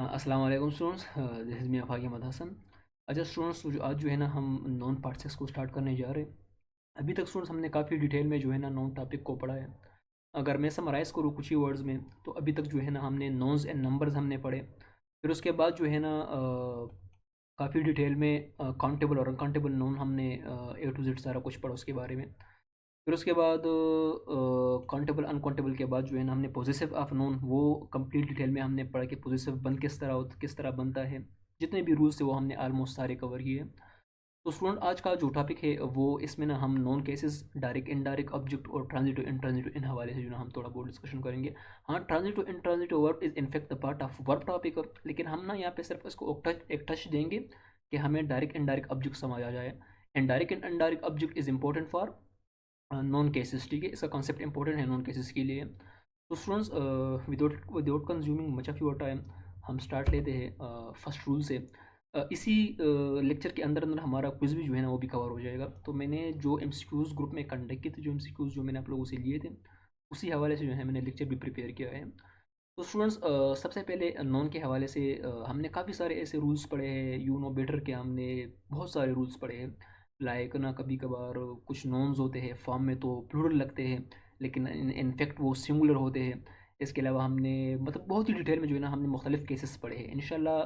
अस्सलाम वालेकुम students. This is me Fakim Hasan. अच्छा स्टूडेंट्स, आज जो है ना हम नॉन पार्ट 6 को स्टार्ट करने जा रहे हैं। अभी तक स्टूडेंट्स हमने काफ़ी डिटेल में जो है ना नॉन टॉपिक को पढ़ा है। अगर मैं समराइज़ करूँ कुछ ही वर्ड्स में, तो अभी तक जो है ना हमने नोन्स एंड नंबर्स हमने पढ़े। फिर उसके बाद जो है ना काफ़ी डिटेल में काउंटेबल और अनकाउंटेबल नोन हमने ए टू जेड सारा कुछ पढ़ा उसके बारे में। फिर उसके बाद काउंटेबल अनकाउंटेबल के बाद जो है ना हमने पॉजेसिव ऑफ नोन वो कंप्लीट डिटेल में हमने पढ़ा कि पॉजेसिव बन किस तरह बनता है। जितने भी रूल्स थे वो हमने ऑलमोस्ट सारे कवर किए। तो स्टूडेंट, आज का जो टॉपिक है वो इसमें ना हम non cases, direct indirect object और ट्रांजिटिव इनट्रांजिटिव इन हवाले से जो ना हम थोड़ा बहुत डिस्कशन करेंगे। हाँ, transitive intransitive verb is in fact the part of verb topic, लेकिन हम ना यहाँ पे सिर्फ इसको एक टच देंगे कि हमें डायरेक्ट इनडायरेक्ट ऑब्जेक्ट समझ आ जाए। And direct and indirect object is important for non cases. ठीक है, इसका कॉन्सेप्ट इंपॉर्टेंट है नॉन केसेस के लिए। तो students, without without consuming much of your time, हम स्टार्ट लेते हैं फर्स्ट रूल से। इसी लेक्चर के अंदर अंदर हमारा क्विज भी जो है ना वो भी कवर हो जाएगा। तो मैंने जो एमसीक्यूज़ ग्रुप में कंडक्ट किए थे, जो एमसीक्यूज़ जो मैंने आप लोगों से लिए थे, उसी हवाले से जो है मैंने लेक्चर भी प्रिपेयर किया है। तो स्टूडेंट्स, सबसे पहले नॉन के हवाले से हमने काफ़ी सारे ऐसे रूल्स पढ़े हैं, यू नो बेटर के हमने बहुत सारे रूल्स पढ़े हैं। लाइक ना कभी कभार कुछ नॉन्स होते हैं फॉर्म में तो प्लूरल लगते हैं, लेकिन इनफैक्ट वो सिंगुलर होते हैं। इसके अलावा हमने मतलब बहुत ही डिटेल में जो है ना हमने मुख्तलिफ केसेस पढ़े हैं। इंशाल्लाह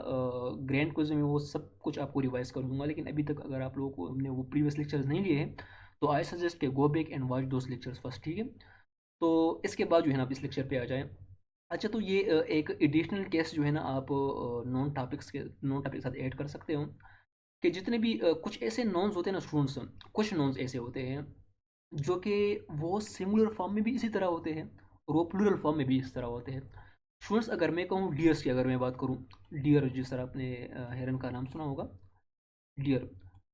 ग्रैंड क्विज में वो सब कुछ आपको रिवाइज कर दूंगा, लेकिन अभी तक अगर आप लोगों को हमने वो प्रीवियस लेक्चर्स नहीं लिए हैं तो आई सजेस्ट के go back and watch those lectures first. ठीक है, तो इसके बाद जो है ना आप इस लेक्चर पे आ जाएं। अच्छा, तो ये एक एडिशनल केस जो है ना आप नॉन टॉपिक के साथ ऐड कर सकते हो कि जितने भी कुछ ऐसे नॉन्स होते हैं ना स्टूडेंट्स, कुछ नॉन्स ऐसे होते हैं जो कि वो सिंगुलर फॉर्म में भी इसी तरह होते हैं और वो प्लूरल फॉर्म में भी इस तरह होते हैं। स्टूडेंट्स, अगर मैं कहूँ डियर्स की, अगर मैं बात करूँ डियर, जिस तरह आपने हेरन का नाम सुना होगा, डियर।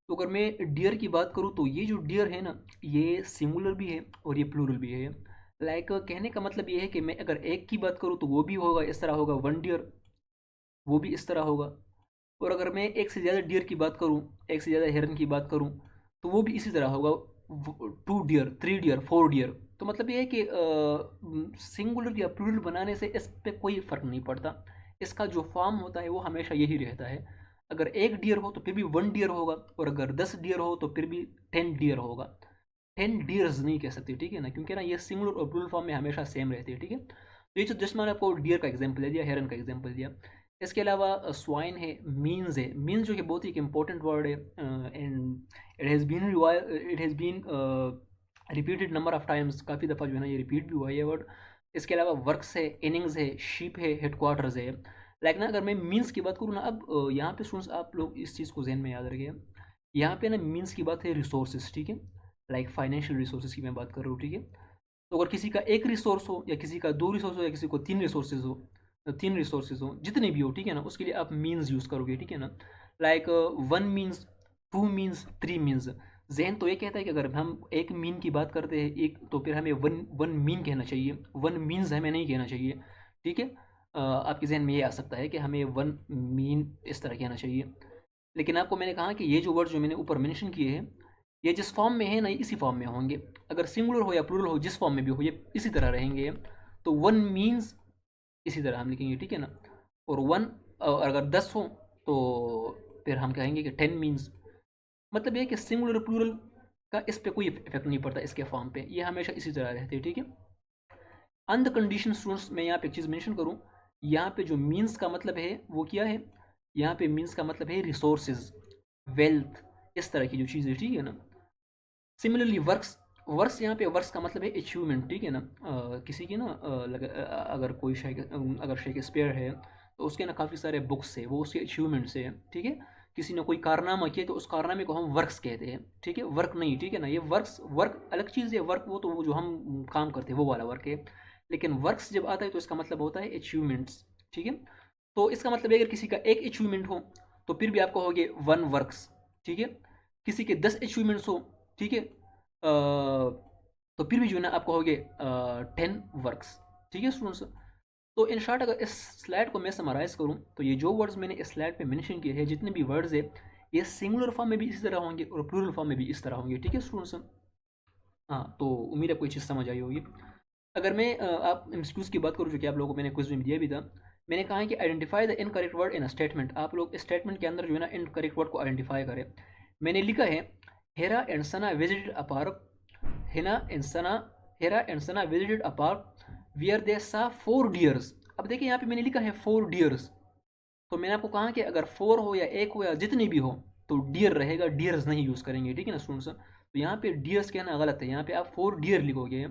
तो अगर मैं डियर की बात करूँ तो ये जो डियर है ना, ये सिंगुलर भी है और ये प्लूरल भी है। लाइक कहने का मतलब ये है कि मैं अगर एक की बात करूँ तो वो भी होगा, इस तरह होगा वन डियर, वो भी इस तरह होगा। और अगर मैं एक से ज़्यादा डियर की बात करूँ, एक से ज़्यादा हिरन की बात करूँ, तो वो भी इसी तरह होगा, two dear, three dear, four dear. तो मतलब ये है कि सिंगुलर या प्लूरल बनाने से इस पे कोई फ़र्क नहीं पड़ता। इसका जो फॉर्म होता है वो हमेशा यही रहता है। अगर एक डियर हो तो फिर भी वन डियर होगा, और अगर 10 डियर हो तो फिर भी 10 डियर होगा। 10 डियर्स नहीं कह सकते, ठीक है ना, क्योंकि ना ये सिंगुलर और प्लूरल फॉर्म में हमेशा सेम रहती है। ठीक है, तो ये जो जस्ट मैंने आपको डियर का एग्जांपल दे दिया, हेरन का एग्जांपल दिया। इसके अलावा स्वाइन है, मीन्स है। मीन्स जो कि बहुत ही एक इंपॉर्टेंट वर्ड है, and it has been repeated number of times, काफ़ी दफ़ा जो है ना ये रिपीट भी हुआ है ये वर्ड। इसके अलावा वर्क्स है, इनिंग्स है, शीप है, हेडक्वार्टर्स है। लाइक ना अगर मैं मीन्स की बात करूँ ना, अब यहाँ पे स्टूडेंट्स आप लोग इस चीज़ को जहन में याद रखिए। यहाँ पे ना मीन्स की बात है रिसोर्सेज, ठीक है, लाइक फाइनेंशियल रिसोर्सेज की मैं बात कर रहा हूँ। ठीक है, तो अगर किसी का एक रिसोर्स हो या किसी का दो रिसोर्स हो या किसी को तीन रिसोर्सेज हो, जितने भी हो, ठीक है ना, उसके लिए आप मीन्स यूज़ करोगे। ठीक है ना, like one means, two means, three means. जहन तो ये कहता है कि अगर हम एक मीन की बात करते हैं एक, तो फिर हमें वन वन मीन कहना चाहिए, वन मीन्स हमें नहीं कहना चाहिए। ठीक है, आपके जहन में ये आ सकता है कि हमें वन मीन इस तरह कहना चाहिए। लेकिन आपको मैंने कहा कि ये जो वर्ड जो मैंने ऊपर मेंशन किए हैं, ये जिस फॉर्म में है ना, ये इसी फॉर्म में होंगे। अगर सिंगुलर हो या प्लूरल हो, जिस फॉर्म में भी हो, ये इसी तरह रहेंगे। तो वन मीन्स इसी तरह हम लिखेंगे, ठीक है ना। और वन, अगर 10 हो तो फिर हम कहेंगे कि 10 मीन्स। मतलब ये है कि सिंगुलर प्लूरल का इस पे कोई इफेक्ट नहीं पड़ता, इसके फॉर्म पे ये हमेशा इसी तरह रहते हैं। ठीक है, अन द कंडीशन स्टूडेंट्स, मैं यहाँ पे एक चीज़ मेंशन करूँ, यहाँ पे जो मीन्स का मतलब है वो क्या है, यहाँ पे मीन्स का मतलब है रिसोर्सेज, वेल्थ, इस तरह की जो चीज़ें, ठीक है ना। सिमिलरली वर्क्स, वर्क्स यहाँ पे वर्क्स का मतलब है अचीवमेंट, ठीक है ना। किसी की ना अगर कोई अगर शेक्सपियर है तो उसके ना काफ़ी सारे बुक्स है, वो उसके अचीवमेंट्स है। ठीक है, किसी ने कोई कारनामा किया तो उस कारनामे को हम वर्क्स कहते हैं। ठीक है, वर्क नहीं, ठीक है ना, ये वर्क्स, वर्क अलग चीज़ है, वर्क वो तो वो जो हम काम करते हैं वो वाला वर्क है। लेकिन वर्क्स जब आता है तो इसका मतलब होता है अचीवमेंट्स। ठीक है, तो इसका मतलब है अगर किसी का एक अचीवमेंट हो तो फिर भी आप कहोगे वन वर्क्स। ठीक है, किसी के 10 अचीवमेंट्स हो, ठीक है, तो फिर भी जो है ना आप कहोगे 10 वर्क्स। ठीक है स्टूडेंट्स, तो इन शॉर्ट अगर इस स्लाइड को मैं समराइज़ करूँ तो ये जो वर्ड्स मैंने इस स्लाइड पे मेंशन किए हैं, जितने भी वर्ड्स है, ये सिंगुलर फॉर्म में भी इसी तरह होंगे और प्लूरल फॉर्म में भी इस तरह होंगे। ठीक है स्टूडेंट्स, हाँ, तो उम्मीद है कोई चीज़ समझ आई होगी। अगर मैं आप एमसीक्यूज़ की बात करूँ, जो कि आप लोगों को मैंने क्विज में दिया भी था, मैंने कहा है कि identify the incorrect word in a statement. आप लोग स्टेटमेंट के अंदर जो है ना इनकरेक्ट वर्ड को आइडेंटिफाई करें। मैंने लिखा है Hera and Sana visited a park, Hena and Sana Hera and Sana visited a park where they saw 4 dears. अब देखिए यहाँ पे मैंने लिखा है 4 डियर्स, तो मैंने आपको कहा कि अगर 4 हो या 1 हो या जितनी भी हो तो डियर रहेगा, डियर्स नहीं यूज़ करेंगे, ठीक है ना स्टूडेंट्स। तो यहाँ पे डियर्स कहना गलत है, यहाँ पे आप 4 डियर लिखोगे।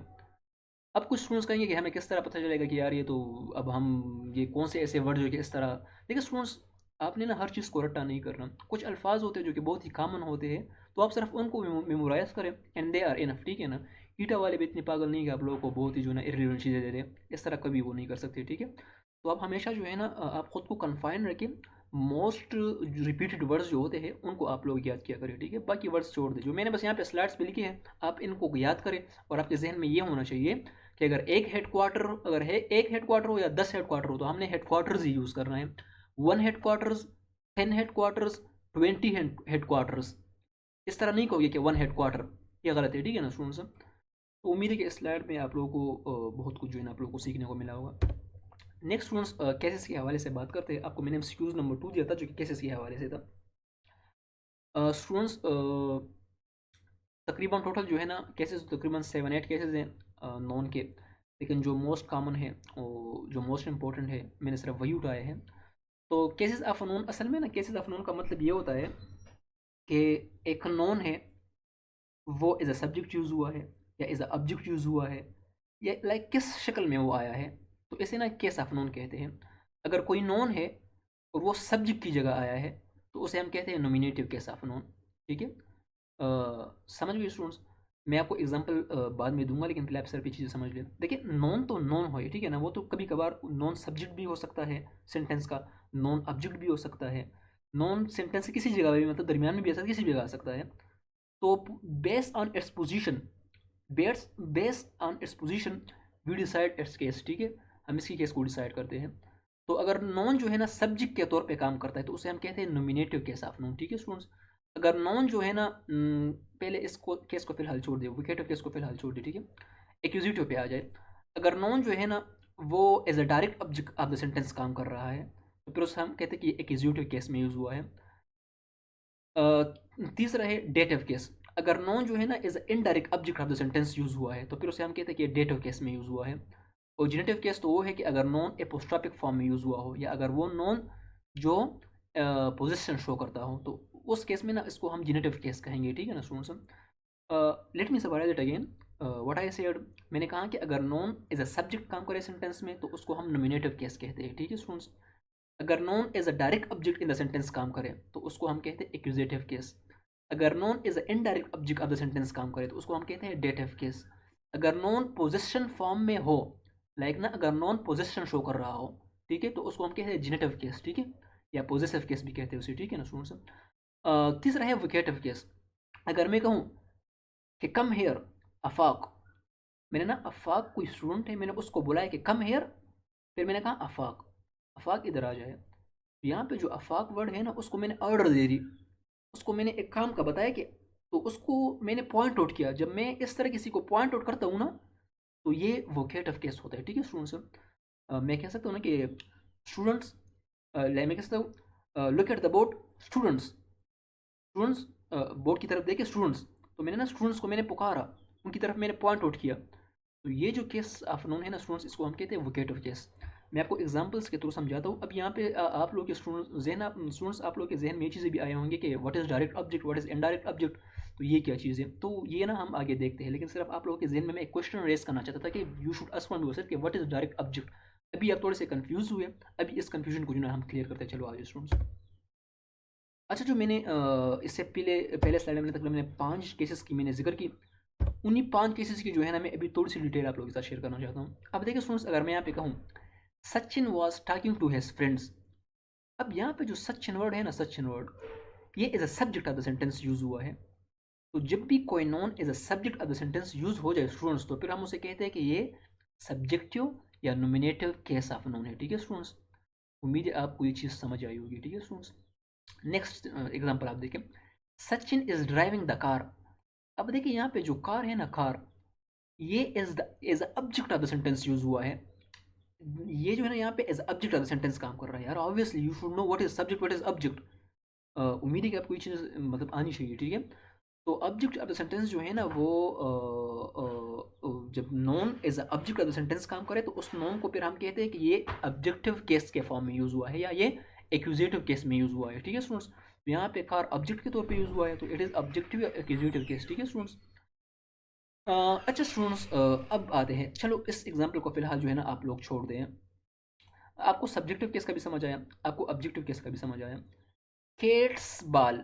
अब कुछ स्टूडेंट्स कहेंगे कि हमें किस तरह पता चलेगा कि यार ये तो, अब हम ये कौन से ऐसे वर्ड जो कि इस तरह। देखिए स्टूडेंट्स, आपने ना हर चीज़ को रट्टा नहीं करना। कुछ अल्फाज होते हैं जो कि बहुत ही कॉमन होते हैं, तो आप सिर्फ उनको मेमोराइज करें एंड दे आर इनफ, ठीक है ना। ईटा वाले भी इतने पागल नहीं कि आप लोगों को बहुत ही जो है ना इररिलेवेंट चीज़ें दे दें, इस तरह कभी वो नहीं कर सकते, ठीक है। तो आप हमेशा जो है ना आप ख़ुद को कन्फाइन रखें, मोस्ट रिपीटेड वर्ड्स जो होते हैं उनको आप लोग याद किया करें, ठीक है। बाकी वर्ड्स छोड़ दें, जो मैंने बस यहाँ पे स्लाइड्स पे लिखे हैं आप इनको याद करें। और आपके जहन में ये होना चाहिए कि अगर एक हेड क्वार्टर हो या 10 हेड क्वार्टर हो तो हमने हेड क्वार्टर्स ही यूज़ करना है। 1 head quarters, 10 head quarters, 20 head quarters, इस तरह नहीं कहोगे कि 1 हेड क्वार्टर, ये गलत है, ठीक है ना स्टूडेंट्स। तो उम्मीद है कि इस स्लाइड में आप लोगों को बहुत कुछ जो है ना आप लोगों को सीखने को मिला होगा। नेक्स्ट स्टूडेंट्स, केसेस के हवाले से बात करते हैं। आपको मैंने एमसीक्यूज नंबर 2 दिया था जो कि केसेस के हवाले से था। स्टूडेंट्स, तकरीबन टोटल जो है ना केसेस तकरीबन 7-8 केसेस हैं नॉन के, लेकिन जो मोस्ट कॉमन है जो मोस्ट इंपॉर्टेंट है मैंने सिर्फ वही उठाए हैं। तो केसेस ऑफ नॉन, असल में ना केसेस ऑफ नॉन का मतलब ये होता है कि एक नॉन है वो एज अ सब्जेक्ट यूज़ हुआ है या एज अ ऑब्जेक्ट यूज़ हुआ है, या लाइक किस शक्ल में वो आया है, तो इसे ना केस ऑफ नॉन कहते हैं। अगर कोई नॉन है और वो सब्जेक्ट की जगह आया है तो उसे हम कहते हैं नॉमिनेटिव केस ऑफ नॉन, ठीक है। समझ गए स्टूडेंट्स। मैं आपको एग्जांपल बाद में दूंगा, लेकिन पहले आप सर पे चीज़ें समझ लें। देखिए नॉन तो नॉन हो, ठीक है ना, वो तो कभी कभार नॉन सब्जेक्ट भी हो सकता है सेंटेंस का, नॉन ऑब्जेक्ट भी हो सकता है, नॉन सेंटेंस के किसी जगह भी, मतलब दरमियान में भी आ सकता है, किसी भी जगह आ सकता है। तो based on its position, based on its position we decide its case, ठीक है। हम इसकी केस को डिसाइड करते हैं। तो अगर नॉन जो है ना सब्जेक्ट के तौर पे काम करता है तो उसे हम कहते हैं नॉमिनेटिव केस ऑफ नॉन, ठीक है स्टूडेंट्स। अगर नॉन जो है ना पहले इसको केस को फिलहाल छोड़ दे, विकेटिव केस को फिलहाल छोड़ दे, ठीक है। एक्यूजिटिव पे आ जाए। अगर नॉन जो है ना वो as a direct object of the sentence काम कर रहा है तो फिर उसे हम कहते हैं कि एक्यूजिटिव केस में यूज़ हुआ है। तीसरा है डेटिव केस। अगर नॉन जो है ना as indirect object of the sentence use हुआ है तो फिर उसे हम कहते हैं कि डेटिव केस में यूज़ हुआ है। और जेनेटिव केस तो वो है कि अगर नॉन एपोस्ट्रोफिक फॉर्म में यूज़ हुआ हो, या अगर वो नॉन जो पोजीशन शो करता हो, तो उस केस में ना इसको हम जेनेटिव केस कहेंगे, ठीक है ना students. Let me summarize it again what I said. मैंने कहा कि अगर नॉन एज अ सब्जेक्ट काम करे सेंटेंस में तो उसको हम नॉमिनेटिव केस कहते हैं, ठीक है स्टूडेंट्स। अगर noun as a direct object in the sentence काम करे तो उसको हम कहते हैं एक्यूजेटिव केस। अगर noun as a indirect object of the sentence काम करे तो उसको हम कहते हैं डेटिव केस। अगर नॉन पोजिशन फॉर्म में हो, लाइक ना अगर नॉन पोजिशन शो कर रहा हो, ठीक है, तो उसको हम कहते हैं जेनेटिव केस, ठीक है, या पोजेसिव केस भी कहते हैं उसे, ठीक है ना स्टूडेंट्स। तीसरा है विकेटिव केस। अगर मैं कहूँ कि कम हेयर अफाक, मैंने ना अफाक कोई स्टूडेंट है, मैंने उसको बुलाया कि कम हेयर, फिर मैंने कहा अफाक, अफाक इधर आ जाए। यहाँ पे जो अफाक वर्ड है ना उसको मैंने ऑर्डर दे दी, उसको मैंने एक काम का बताया कि, तो उसको मैंने पॉइंट आउट किया। जब मैं इस तरह किसी को पॉइंट आउट करता हूँ ना तो ये वोकेटिव केस होता है, ठीक है स्टूडेंट्स। मैं कह सकता हूँ ना कि स्टूडेंट्स, मैं कह सकता हूँ look at the board students, students board की तरफ देखे स्टूडेंट्स, तो मैंने ना स्टूडेंट्स को मैंने पुकारा, उनकी तरफ मैंने पॉइंट आउट किया। तो ये जो केस ऑफ नोन है ना स्टूडेंट्स, इसको हम कहते हैं वोकेटिव केस। मैं आपको एग्जांपल्स के थ्रू समझाता हूँ। अब यहाँ पे आप लोग के स्टूडेंट्स आप लोग के जहन में ये चीज़ें भी आए होंगे कि what is direct object, what is indirect object, तो ये क्या चीज़ है, तो ये ना हम आगे देखते हैं। लेकिन सिर्फ आप लोगों के जहन में मैं एक क्वेश्चन रेस करना चाहता था कि you should ask one yourself कि व्हाट इज़ डायरेक्ट ऑब्जेक्ट। अभी आप थोड़े से कंफ्यूज हुए, अभी इस कंफ्यूजन को जो ना हम क्लियर करते हैं। चलो आगे स्टूडेंट्स। अच्छा, जो मैंने इससे पहले पहले स्लाइड में तकरीबन मैंने 5 केसेस की मैंने जिक्र की, उन्हीं 5 केसेस की जो है ना मैं अभी थोड़ी सी डिटेल आप लोगों के साथ शेयर करना चाहता हूँ। अब देखिए स्टूडेंट्स, अगर मैं यहाँ पे कहूँ Sachin was talking to his friends, अब यहाँ पे जो सचिन वर्ड है ना, सचिन वर्ड ये as a subject of the sentence use हुआ है। तो जब भी कोई noun as a subject of the sentence use हो जाए स्टूडेंट्स, तो फिर हम उसे कहते हैं कि ये सब्जेक्टिव या नोमिनेटिव केस ऑफ नॉन है, ठीक है स्टूडेंट्स। उम्मीद है आपको ये चीज़ समझ आई होगी, ठीक है स्टूडेंट्स। नेक्स्ट एग्जाम्पल आप देखें, Sachin is driving the car. अब देखिए यहाँ पे जो कार है ना, कार ये as the object of the sentence use हुआ है। ये जो है ना यहाँ पे as object of the sentence काम कर रहा है यार। Obviously you should know what is subject, what is object. उम्मीद है कि आपको ये चीज़ मतलब आनी चाहिए, ठीक है। तो ऑब्जेक्ट ऑफ द सेंटेंस जो है ना वो जब noun as object of the sentence काम करे तो उस नॉन को फिर हम कहते हैं कि ये ऑब्जेक्टिव केस के फॉर्म में यूज़ हुआ है या ये एक्यूजेटिव केस में यूज़ हुआ है, ठीक है स्टूडेंट्स। तो यहाँ पे कार ऑब्जेक्ट के तौर पे यूज़ हुआ है तो इट इज़ ऑब्जेक्टिव या एक्यूजेटिव केस, ठीक है स्टूडेंट्स। अच्छा स्टूडेंट्स, अब आते हैं, चलो इस एग्जाम्पल को फिलहाल जो है ना आप लोग छोड़ दें। आपको सब्जेक्टिव केस का भी समझ आया, आपको ऑब्जेक्टिव केस का भी समझ आया। केट्स बाल,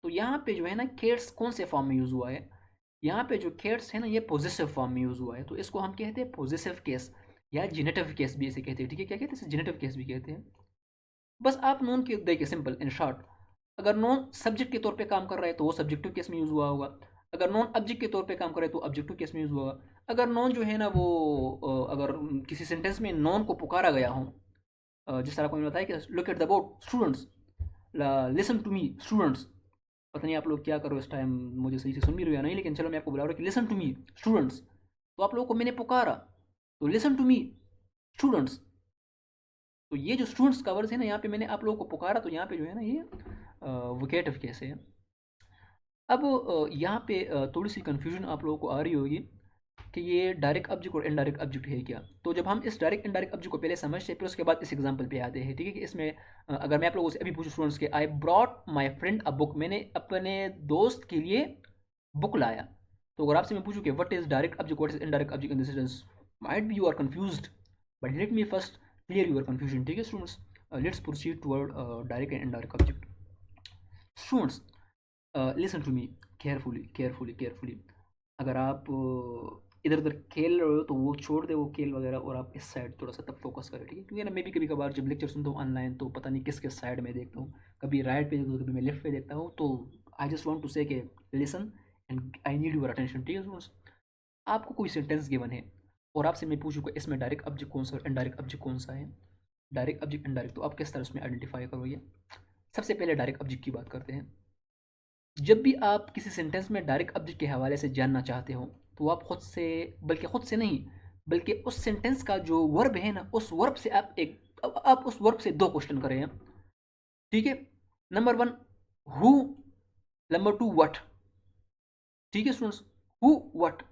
तो यहाँ पे जो है ना केट्स कौन से फॉर्म में यूज़ हुआ है? यहाँ पे जो केट्स है ना ये पॉजिटिव फॉर्म में यूज़ हुआ है, तो इसको हम कहते हैं पॉजिटिव केस या जेनेटिव केस भी इसे कहते हैं, ठीक है। क्या कहते हैं इसे? जेनेटिव केस भी कहते हैं। बस आप नोन के देखिए, सिंपल इन शॉर्ट, अगर नॉन सब्जेक्ट के तौर पे काम कर रहा है तो वो सब्जेक्टिव केस में यूज़ हुआ होगा। अगर नॉन ऑब्जेक्ट के तौर पे काम कर रहा है तो ऑब्जेक्टिव केस में यूज़ हुआ होगा। अगर नॉन जो है ना वो अगर किसी सेंटेंस में नॉन को पुकारा गया हो, जिस तरह को मैंने बताया कि look at the board students, listen to me students. पता नहीं आप लोग क्या करो इस टाइम, मुझे सही से सुन भी रहे हो या नहीं, लेकिन चलो मैं आपको बुला रहा हूँ कि लिसन टू मी स्टूडेंट्स। तो आप लोगों को मैंने पुकारा, तो लिसन टू मी स्टूडेंट्स। तो ये जो स्टूडेंट्स का वर्ड है ना यहाँ पे मैंने आप लोगों को पुकारा, तो यहाँ पे जो है ना ये वोकेटिव केस है। अब यहाँ पे थोड़ी सी कन्फ्यूजन आप लोगों को आ रही होगी कि ये डायरेक्ट ऑब्जेक्ट और इनडायरेक्ट ऑब्जेक्ट है क्या। तो जब हम इस डायरेक्ट इनडायरेक्ट ऑब्जेक्ट को पहले समझते हैं फिर उसके बाद इस एग्जांपल पे आते हैं, ठीक है। कि इसमें अगर मैं आप लोगों से अभी पूछूं स्टूडेंट्स के, I brought my friend a book, मैंने अपने दोस्त के लिए बुक लाया। तो अगर आपसे मैं पूछूं कि what is direct object, what is indirect object in this sentence, might be you are confused, but let me first clear your confusion, ठीक है students. Let's proceed toward direct and indirect object. Students listen to me carefully carefully carefully. अगर आप इधर उधर खेल रहे हो तो वो छोड़ दे वो खेल वगैरह, और आप इस साइड थोड़ा सा तब फोकस करें, ठीक है। क्योंकि ना मैं भी कभी कभार जब लेक्चर सुनता हूँ ऑनलाइन तो पता नहीं किस किस साइड में देखता हूँ, कभी राइट पे देखता हूँ, कभी मैं लेफ्ट पे देखता हूँ। तो I just want to say के listen and I need your attention, ठीक है स्टूडेंट्स। आपको कोई सेंटेंस गिवन है और आपसे मैं पूछूँ कि इसमें डायरेक्ट ऑब्जेक्ट कौन सा और इनडायरेक्ट ऑब्जेक्ट कौन सा है, डायरेक्ट ऑब्जेक्ट इनडायरेक्ट, तो आप किस तरह उसमें आइडेंटिफाई करोगे। सबसे पहले डायरेक्ट ऑब्जेक्ट की बात करते हैं। जब भी आप किसी सेंटेंस में डायरेक्ट ऑब्जेक्ट के हवाले से जानना चाहते हो तो आप खुद से, बल्कि खुद से नहीं, बल्कि उस सेंटेंस का जो वर्ब है ना उस वर्ब से आप उस वर्ब से दो क्वेश्चन करें, ठीक है। Number one, who, number two, what, ठीक है स्टूडेंट्स। हु, व्हाट,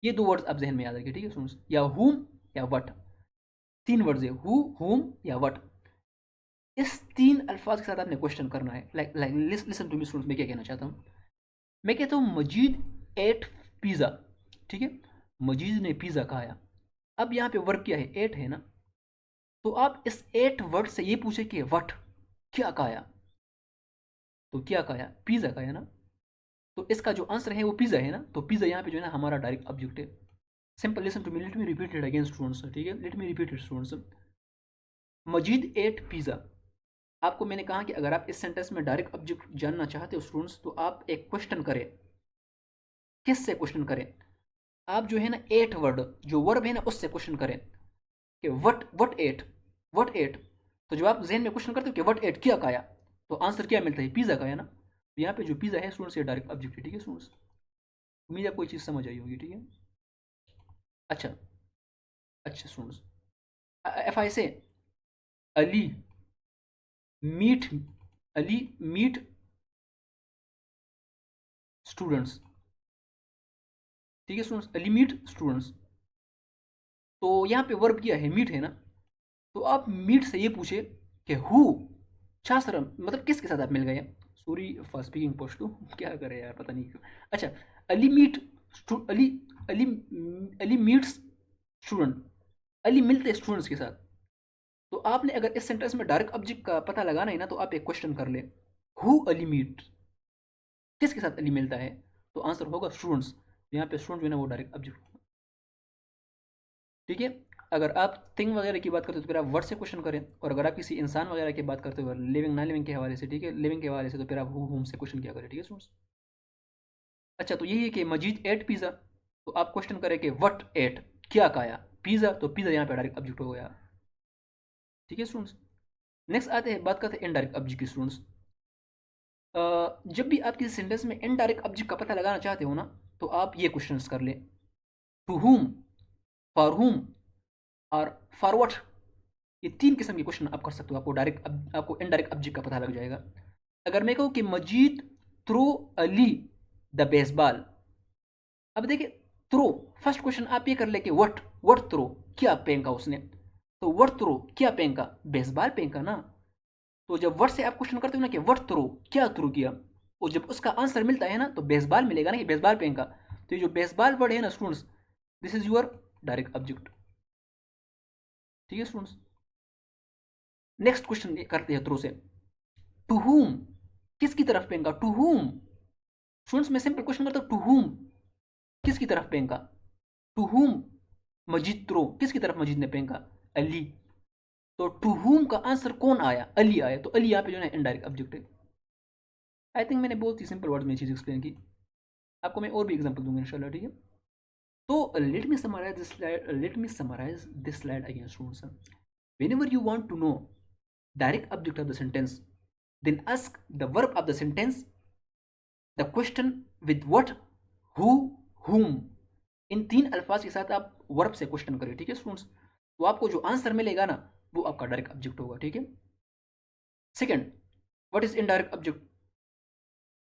ये दो वर्ड्स आप जहन में याद रखिए, ठीक है स्टूडेंट्स। या हुम या व्हाट, तीन वर्ड्स है, हु, हुम या व्हाट। इस तीन अल्फाज के साथ आपने क्वेश्चन करना है। Like like listen to me students, मैं क्या कहना चाहता हूँ। मैं कहता हूँ मजीद एट पिज़्ज़ा, ठीक है। मजीद ने पिज़्ज़ा खाया। अब यहाँ पे वर्क क्या है? एट है ना। तो आप इस एट वर्ड से ये पूछे कि वट, क्या खाया। तो क्या खाया? पिज़्ज़ा खाया ना। तो इसका जो आंसर है वो पिज़्ज़ा है ना। तो पिज़्ज़ा यहाँ पे जो है ना हमारा डायरेक्ट ऑब्जेक्ट है। Simple, listen to me, let me repeat it again students, ठीक है। Let me repeat it students. Majid ate pizza. आपको मैंने कहा कि अगर आप इस सेंटेंस में डायरेक्ट ऑब्जेक्ट जानना चाहते हो स्टूडेंट्स तो आप एक क्वेश्चन करें। किस से क्वेश्चन करें? आप जो है ना एट वर्ड, जो वर्ब है ना उससे क्वेश्चन करें कि वट एट, वट एट। तो जब आप जहन में क्वेश्चन करते हो कि वट एट, क्या खाया, तो आंसर क्या मिलता है? पिज़्ज़ा खाया ना। तो यहाँ पे जो पिज़्ज़ा है स्टूडेंट्स ये डायरेक्ट ऑब्जेक्ट है, ठीक है स्टूडेंट्स। उम्मीद है आपको ये चीज़ समझ आई होगी, ठीक है। अच्छा, अच्छा students, if I say Ali meet, Ali meet students, ठीक है स्टूडेंट्स, अली मीट स्टूडेंट्स। तो यहाँ पे वर्ब क्या है? मीट है ना। तो आप मीट से ये पूछे कि हु, शास्त्र मतलब किसके साथ आप मिल गए। सॉरी फॉर स्पीकिंग पश्तो, क्या करे यार पता नहीं क्यों। अच्छा, Ali meet Ali, Ali, Ali meets student, Ali मिलते स्टूडेंट्स के साथ। तो आपने अगर इस सेंटेंस में डायरेक्ट ऑब्जेक्ट का पता लगाना है ना तो आप एक क्वेश्चन कर ले, हु अली मीट, किसके साथ अली मिलता है। तो आंसर होगा स्टूडेंट्स। यहाँ पे स्टूडेंट जो है ना वो डायरेक्ट ऑब्जेक्ट, ठीक है। अगर आप थिंग वगैरह की बात करते हो तो फिर आप वर्ड से क्वेश्चन करें, और अगर आप किसी इंसान वगैरह की बात करते हो लिविंग ना लिविंग के हवाले से, ठीक है, लिविंग के हवाले से, तो फिर आप होम से क्वेश्चन किया करें, ठीक है स्टूडेंट्स। अच्छा, तो यही है कि मजीद एट पिज़्ज़ा, तो आप क्वेश्चन करें कि व्हाट एट, क्या खाया। पिज़्ज़ा, तो पिज़्ज़ा यहाँ पे डायरेक्ट ऑब्जेक्ट हो गया, ठीक है स्टूडेंट्स। नेक्स्ट आते हैं, बात करते हैं इनडायरेक्ट ऑब्जेक्ट की स्टूडेंट्स। जब भी आप किसी सेंटेंस में इनडायरेक्ट ऑब्जेक्ट का पता लगाना चाहते हो ना तो आप ये क्वेश्चंस कर ले, टू हुम, फॉर हुम, और फॉरवर्ड, ये 3 किस्म के क्वेश्चन आप कर सकते हो। आपको इनडायरेक्ट ऑब्जेक्ट का पता लग जाएगा। अगर मैं कहूँ कि मजीद थ्रो अली द बेसबॉल, अब देखिए थ्रो, फर्स्ट क्वेश्चन आप ये कर ले कि व्हाट थ्रो, क्या फेंका उसने, तो व्हाट थ्रो क्या फेंका, बेसबॉल फेंका ना। तो जब व्हाट से आप क्वेश्चन करते हो ना कि व्हाट थ्रो, क्या थ्रो किया, और जब उसका आंसर मिलता है ना तो बेसबॉल मिलेगा ना कि बेसबॉल फेंका। तो ये जो बेसबॉल वर्ड है ना students, this is your direct object. ठीक है स्टूडेंट्स, नेक्स्ट क्वेश्चन करते हैं थ्रो से। टू हुम, किसकी तरफ फेंका, टू हुम। स्टूडेंट्स मैं सिंपल क्वेश्चन करता हूँ, टू हुम किसकी तरफ फेंका, टू हुम मजीद थ्रो, किसकी तरफ मजीद ने फेंका, अली। तो टू हुम का आंसर कौन आया, अली आया। तो अली यहाँ पे जो है इनडायरेक्ट ऑब्जेक्ट है। आई थिंक मैंने बहुत ही सिंपल वर्ड में चीज़ एक्सप्लेन की। आपको मैं और भी एग्जांपल दूंगा इंशाल्लाह। ठीक है, तो let me summarize this slide again students. whenever you want to know direct object of the sentence, then ask the verb of the sentence, the question with what, who, whom। इन 3 अल्फाज के साथ आप verb से question करें। ठीक है students, तो आपको जो आंसर मिलेगा ना वो आपका डायरेक्ट ऑब्जेक्ट होगा। ठीक है, second, what is indirect object.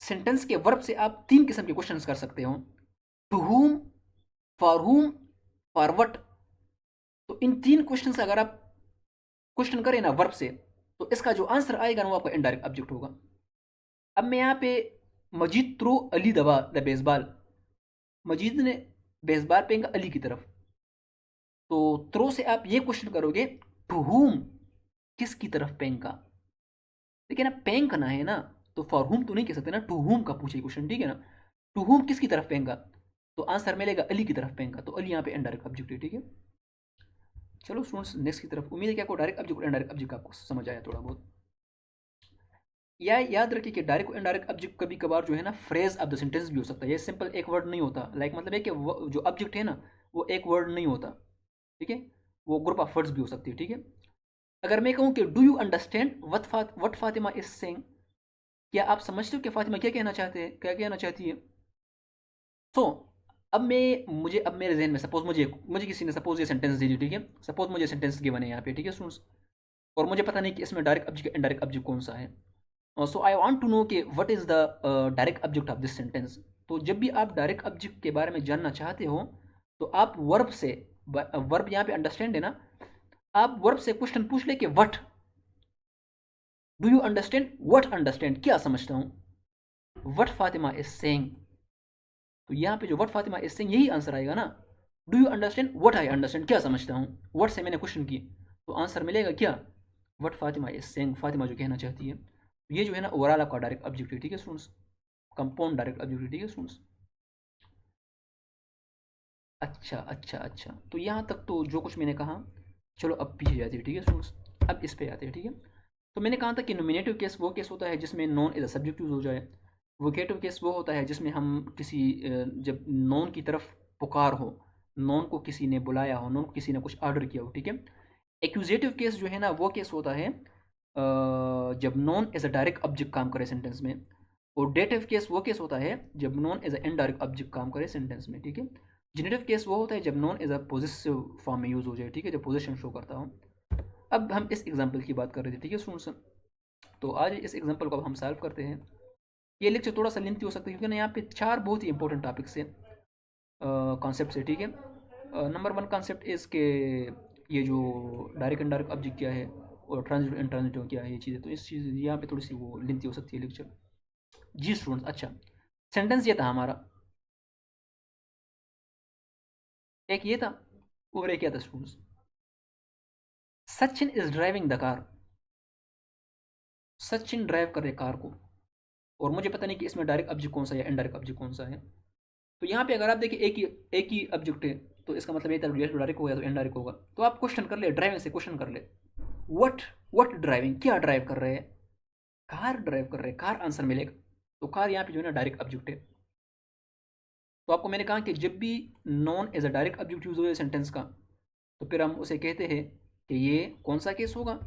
Sentence के वर्ब से आप 3 किस्म के क्वेश्चंस कर सकते हो, टू हुम, फॉर हुम, फॉर व्हाट। तो इन 3 क्वेश्चन से अगर आप क्वेश्चन करें ना वर्ब से, तो इसका जो आंसर आएगा ना वो आपका इनडायरेक्ट ऑब्जेक्ट होगा। अब मैं यहाँ पे मजीद थ्रो अली दबा द बेसबॉल, मजीद ने बेसबॉल फेंका अली की तरफ। तो थ्रो से आप ये क्वेश्चन करोगे, टू हुम किसकी तरफ फेंका। लेकिन अब फेंकना है ना, तो फॉर हुम तो नहीं कह सकते ना, टू हुम का पूछे क्वेश्चन। ठीक है ना, टू हुम किसकी तरफ फेंका, तो आंसर मिलेगा अली की तरफ फेंका। तो अली यहाँ पे इनडायरेक्ट ऑब्जेक्ट है। ठीक है, चलो स्टूडेंट्स नेक्स्ट की तरफ। उम्मीद है कि आपको डायरेक्ट ऑब्जेक्ट और इनडायरेक्ट ऑब्जेक्ट आपको समझ आया थोड़ा बहुत। या याद रखिए कि डायरेक्ट और इनडायरेक्ट ऑब्जेक्ट कभी कभार जो है ना फ्रेज ऑफ द सेंटेंस भी हो सकता है। ये सिंपल एक वर्ड नहीं होता। लाइक मतलब है कि जो ऑब्जेक्ट है ना वो एक वर्ड नहीं होता। ठीक है, वो ग्रुप ऑफ वर्ड्स भी हो सकती है। ठीक है, अगर मैं कहूँ कि do you understand what Fatima is saying, क्या आप समझते हो कि फातिमा क्या कहना चाहते हैं, क्या कहना चाहती है। तो अब मेरे जहन में सपोज मुझे मुझे किसी ने सपोज ये सेंटेंस दे दी। ठीक है, सपोज मुझे सेंटेंस गिवन है यहाँ पे। ठीक है स्टूडेंट्स, और मुझे पता नहीं कि इसमें डायरेक्ट ऑब्जेक्ट इनडायरेक्ट ऑब्जेक्ट कौन सा है। सो आई वांट टू नो कि what is the direct object of this sentence. तो जब भी आप डायरेक्ट ऑब्जेक्ट के बारे में जानना चाहते हो तो आप वर्ब से, वर्ब यहाँ पे अंडरस्टैंड है ना, आप वर्ब से क्वेश्चन पूछ ले कि what, do you understand, what understand क्या समझता हूँ, व्हाट फातिमा इज सेइंग। तो यहाँ पे जो व्हाट फातिमा इज सेइंग यही आंसर आएगा ना। Do you understand, what I understand क्या समझता हूँ, व्हाट से मैंने क्वेश्चन की, तो आंसर मिलेगा क्या, what Fatima is saying, Fatima जो कहना चाहती है। ये जो है ना ओवरऑल आपका डायरेक्ट ऑब्जेक्ट है। ठीक है स्टूडेंट्स, कंपाउंड डायरेक्ट ऑब्जेक्ट। ठीक है स्टूडेंट्स, अच्छा, तो यहाँ तक तो जो कुछ मैंने कहा, चलो अब पीछे जाते हैं। ठीक है स्टूडेंट्स, अब इस पे आते हैं। ठीक है, तो मैंने कहा था कि नोमिनेटिव केस वो केस होता है जिसमें noun as a subject use हो जाए। वोकेटिव केस वो होता है जिसमें हम किसी जब नॉन की तरफ पुकार हो, नॉन को किसी ने बुलाया हो, नॉन को किसी ने कुछ ऑर्डर किया हो। ठीक है, एक्यूजेटिव केस जो है ना वो केस होता है जब noun as a direct object काम करे सेंटेंस में। और डेटिव केस वो केस होता है जब noun as a indirect object काम करे सेंटेंस में। ठीक है, जेनेटिव केस वो होता है जब noun as a positive form में यूज हो जाए। ठीक है, जब पोजिशन शो करता हो। अब हम इस एग्जाम्पल की बात कर रहे थे। ठीक है स्टूडेंट्स, तो आज इस एग्जाम्पल को अब हम सॉल्व करते हैं। ये लेक्चर थोड़ा सा लेंथी हो सकता है क्योंकि ना यहाँ पे 4 बहुत ही इंपॉर्टेंट टॉपिक्स है, कॉन्सेप्ट है। ठीक है, नंबर 1 कॉन्सेप्ट इज़ के ये जो डायरेक्ट इनडायरेक्ट ऑब्जेक्ट क्या है और ट्रांजिटिव इंट्रांजिटिव क्या है, ये चीज़ें। तो इस चीज़ यहाँ पे थोड़ी सी वो लेंथी हो सकती है लेक्चर। जी स्टूडेंट्स, अच्छा सेंटेंस ये था हमारा, एक ये था और एक क्या था students, Sachin is driving the car. Sachin drive कर रहे कार को, और मुझे पता नहीं कि इसमें डायरेक्ट ऑब्जेक्ट कौन सा है या इनडायरेक्ट ऑब्जेक्ट कौन सा है। तो यहाँ पे अगर आप देखिए एक ही ऑब्जेक्ट है, तो इसका मतलब ये डायरेक्ट होगा तो इनडायरेक्ट होगा। तो आप क्वेश्चन कर ले, ड्राइविंग से क्वेश्चन कर ले, व्हाट व्हाट ड्राइविंग, क्या ड्राइव कर रहे हैं, कार ड्राइव कर रहे हैं, कार आंसर मिलेगा। तो कार यहाँ पे जो है ना डायरेक्ट ऑब्जेक्ट है। तो आपको मैंने कहा कि जब भी noun as a direct object use हो सेंटेंस का, तो फिर हम उसे कहते हैं कि ये कौन सा केस होगा,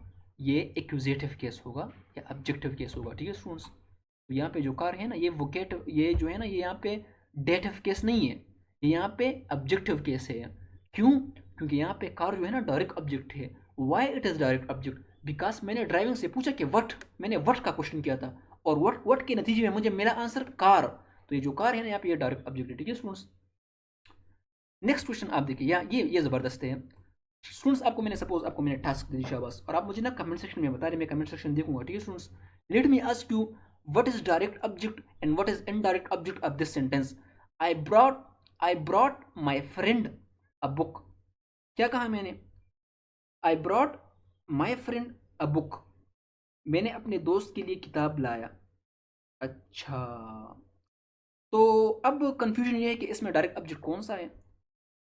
ये एक्यूजेटिव केस होगा या ऑब्जेक्टिव केस होगा। ठीक है स्टूडेंट्स, तो यहाँ पे जो कार है ना ये वोकेटिव, ये जो है ना ये यहाँ पे डेटिव केस नहीं है, ये यहाँ पे ऑब्जेक्टिव केस है। क्यों, क्योंकि यहाँ पे कार जो है ना डायरेक्ट ऑब्जेक्ट है। Why it is direct object? Because मैंने ड्राइविंग से पूछा कि वट, मैंने वट का क्वेश्चन किया था और वट के नतीजे में मुझे मिला आंसर कार। तो ये जो कार है ना यहाँ पे ये डायरेक्ट ऑब्जेक्ट है। ठीक है स्टूडेंट्स, नेक्स्ट क्वेश्चन आप देखिए, ये ज़बरदस्त है स्टूडेंट्स। आपको मैंने सपोज आपको मैंने टास्क दे दी शाबाश, और आप मुझे ना कमेंट सेक्शन में बता रहे, मैं कमेंट सेक्शन देखूंगा। ठीक है students, let me ask you what is direct object and what is indirect object of this sentence. I brought I brought my friend a book. क्या कहा मैंने? I brought my friend a book, मैंने अपने दोस्त के लिए किताब लाया। अच्छा, तो अब कंफ्यूजन ये है कि इसमें डायरेक्ट ऑब्जेक्ट कौन सा है।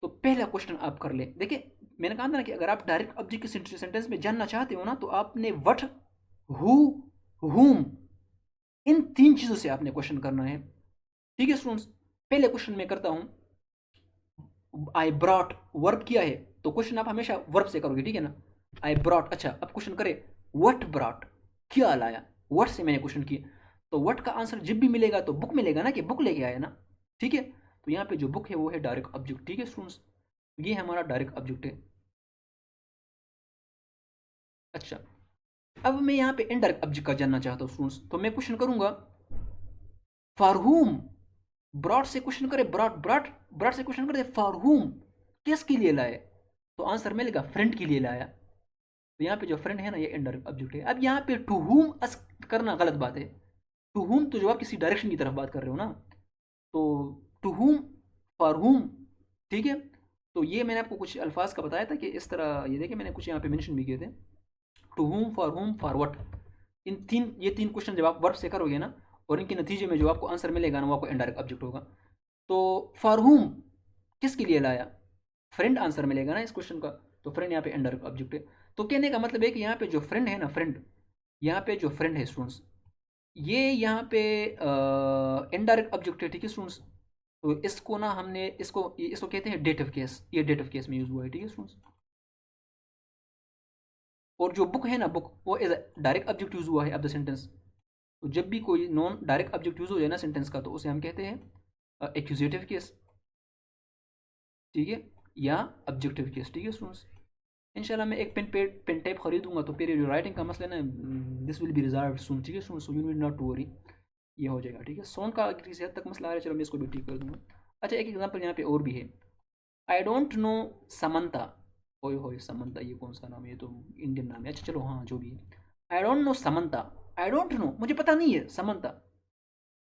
तो पहला क्वेश्चन आप कर लें। देखिए मैंने कहा था ना कि अगर आप डायरेक्ट ऑब्जेक्ट के सेंटेंस में जानना चाहते हो ना, तो आपने वट, हु, हुम, इन तीन चीज़ों से आपने क्वेश्चन करना है। ठीक है स्टूडेंट्स, पहले क्वेश्चन में करता हूं, आई ब्रॉट, वर्ब किया है तो क्वेश्चन आप हमेशा वर्ब से करोगे। ठीक है ना, आई ब्रॉट। अच्छा अब क्वेश्चन करें वट ब्रॉट, क्या लाया, वट से मैंने क्वेश्चन किया, तो वट का आंसर जब भी मिलेगा तो बुक मिलेगा ना, कि बुक लेके आया ना। ठीक है, तो यहाँ पे जो बुक है वो है डायरेक्ट ऑब्जेक्ट। ठीक है स्टूडेंट्स, ये हमारा डायरेक्ट ऑब्जेक्ट है। अच्छा, अब मैं यहाँ पे इनडायरेक्ट ऑब्जेक्ट का जानना चाहता हूँ स्टूडेंट्स, तो मैं क्वेश्चन करूंगा फॉर हुम। ब्रॉड से क्वेश्चन करे, ब्रॉड ब्रॉड ब्रॉड से क्वेश्चन करे फॉर हुम, किसके लिए लाए, तो आंसर मिलेगा फ्रेंड के लिए लाया। तो यहाँ पे जो फ्रेंड है ना ये इनडायरेक्ट ऑब्जेक्ट है। अब यहाँ पे टू हुम करना गलत बात है। टू हुम तो जो आप किसी डायरेक्शन की तरफ बात कर रहे हो ना, तो टू हुम, फॉर हुम। ठीक है, तो ये मैंने आपको कुछ अल्फाज का बताया था कि इस तरह, ये देखिए मैंने कुछ यहाँ पे मेंशन भी किए थे, टू हुम, फॉर व्हाट। ये तीन क्वेश्चन जब आप वर्ब से करोगे ना, और इनके नतीजे में जो आपको आंसर मिलेगा ना वो आपको इनडायरेक्ट ऑब्जेक्ट होगा। तो फॉर हुम, किसके लिए लाया, फ्रेंड आंसर मिलेगा ना इस क्वेश्चन का, तो फ्रेंड यहाँ पे इनडायरेक्ट ऑब्जेक्ट है। तो कहने का मतलब है कि यहाँ पे जो फ्रेंड है ना, फ्रेंड, यहाँ पे जो फ्रेंड है स्टूडेंट्स, ये यहाँ पे इनडायरेक्ट ऑब्जेक्ट है। ठीक है स्टूडेंट्स, तो इसको ना हमने इसको कहते हैं डेटिव केस, ये डेटिव केस में यूज हुआ है। ठीक है स्टूडेंट्स, और जो बुक है ना, बुक वो एज डायरेक्ट ऑब्जेक्ट यूज हुआ है अब द सेंटेंस। तो जब भी कोई नॉन डायरेक्ट ऑब्जेक्ट यूज हो जाए ना सेंटेंस का, तो उसे हम कहते हैं एक्यूजेटिव केस। ठीक है, या ऑब्जेक्टिव केस। ठीक है स्टूडेंट्स, इंशाल्लाह मैं एक पेन टाइप खरीदूंगा, तो फिर जो राइटिंग का मसला है ना, this will be resolve soon. ठीक है students, so you need not to worry, ये हो जाएगा। ठीक है, सोन का किसी हद तक मसला आ रहा है, चलो मैं इसको भी ठीक कर दूंगा। अच्छा, एक एग्जाम्पल यहाँ पे और भी है, आई डोंट नो समंता। ओए होए समंता, ये कौन सा नाम है, ये तो इंडियन नाम है। अच्छा चलो हाँ जो भी है, I don't know Samantha, I don't know मुझे पता नहीं है समंता।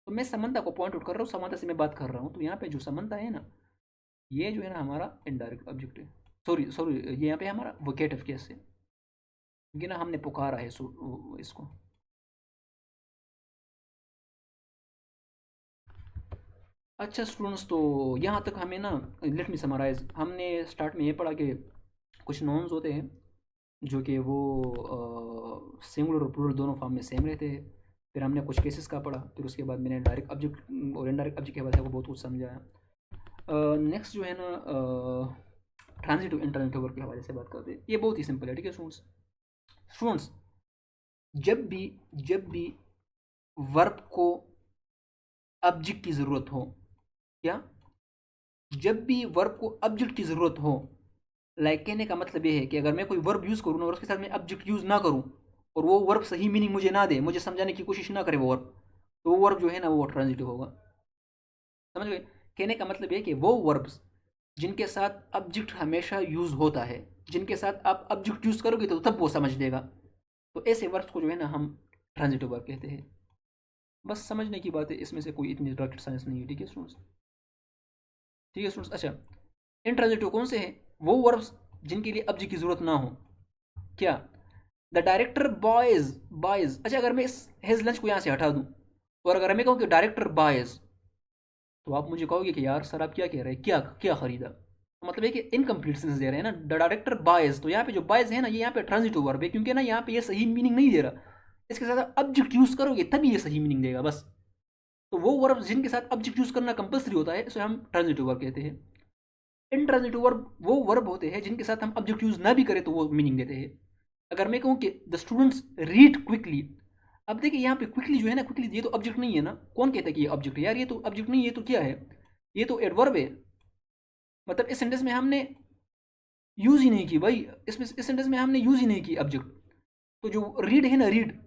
तो मैं समंता को पॉइंट आउट कर रहा हूँ, समंता से मैं बात कर रहा हूँ, तो यहाँ पे जो समंता है ना, ये जो है ना हमारा इनडायरेक्ट ऑब्जेक्ट है। सॉरी सॉरी, ये यहाँ पे हमारा वोकेटिव केस है, क्योंकि ना हमने पुकारा है इसको। अच्छा स्टूडेंट्स, तो यहाँ तक हमें ना, लेट मी समराइज, हमने स्टार्ट में ये पढ़ा कि कुछ नॉन्स होते हैं जो कि वो सिंगुलर और प्लूरल दोनों फॉर्म में सेम रहते हैं। फिर हमने कुछ केसेस का पढ़ा, फिर उसके बाद मैंने डायरेक्ट ऑब्जेक्ट और इनडायरेक्ट ऑब्जेक्ट के बारे में बहुत कुछ समझाया। नेक्स्ट जो है ना, ट्रांजिटिव इंट्रांजिटिव वर्ब के हवाले से बात करते हैं। ये बहुत ही सिंपल है। ठीक है स्टूडेंट्स, स्टूडेंट्स जब भी वर्ब को ऑब्जेक्ट की ज़रूरत हो, क्या, जब भी वर्ब को ऑब्जेक्ट की ज़रूरत हो, लाइक कहने का मतलब ये है कि अगर मैं कोई वर्ब यूज़ करूँ और उसके साथ मैं ऑब्जेक्ट यूज़ ना करूँ, और वो वर्ब सही मीनिंग मुझे ना दे, मुझे समझाने की कोशिश ना करे वो वर्ब, तो वो वर्ब जो है ना वो ट्रांजिटिव होगा। समझ गए? कहने का मतलब ये कि वो वर्ब्स जिनके साथ ऑब्जेक्ट हमेशा यूज़ होता है, जिनके साथ आप ऑब्जेक्ट यूज़ करोगे तो तब वो समझ लेगा, तो ऐसे वर्ब्स को जो है ना हम ट्रांजिटिव वर्ब कहते हैं। बस समझने की बात है, इसमें से कोई इतनी रॉकेट साइंस नहीं है। ठीक है स्टूडेंट्स, ठीक है स्टूडेंट्स। अच्छा, इंट्रांजिटिव कौन से हैं? वो वर्ब्स जिनके लिए ऑब्जेक्ट की ज़रूरत ना हो। क्या, द डायरेक्टर बॉयज बॉयज। अच्छा, अगर मैं इस हेज लंच को यहाँ से हटा दूँ, और अगर मैं कहूँ कि डायरेक्टर बॉयज, तो आप मुझे कहोगे कि यार सर आप क्या कह रहे हैं, क्या क्या खरीदा, तो मतलब है कि इनकम्प्लीट सेंस दे रहे हैं ना, द डायरेक्टर बायज। तो यहाँ पे जो बायज है ना, ये यहाँ पे ट्रांजिटिव वर्ब है, क्योंकि ना यहाँ पे ये सही मीनिंग नहीं दे रहा, इसके साथ ऑब्जेक्ट यूज करोगे तभी ये सही मीनिंग देगा बस। तो वो वर्ब जिनके साथ ऑब्जेक्ट यूज करना कंपलसरी होता है, इसे हम ट्रांजिटिव वर्ब कहते हैं। इनट्रांजिटिव वर्ब वो वर्ब होते हैं जिनके साथ हम ऑब्जेक्ट यूज ना भी करें तो वो मीनिंग देते हैं। अगर मैं कहूँ कि द स्टूडेंट्स रीड क्विकली, अब देखिए यहाँ पे क्विकली जो है ना, क्विकली ये तो ऑब्जेक्ट नहीं है ना, कौन कहता है कि ये ऑब्जेक्ट है, यार ये तो ऑब्जेक्ट नहीं है, ये तो क्या है, ये तो एडवर्ब है। मतलब इस सेंटेंस में हमने यूज़ ही नहीं की भाई, इसमें इस सेंटेंस में हमने यूज़ ही नहीं की ऑब्जेक्ट। तो जो रीड है ना, रीड,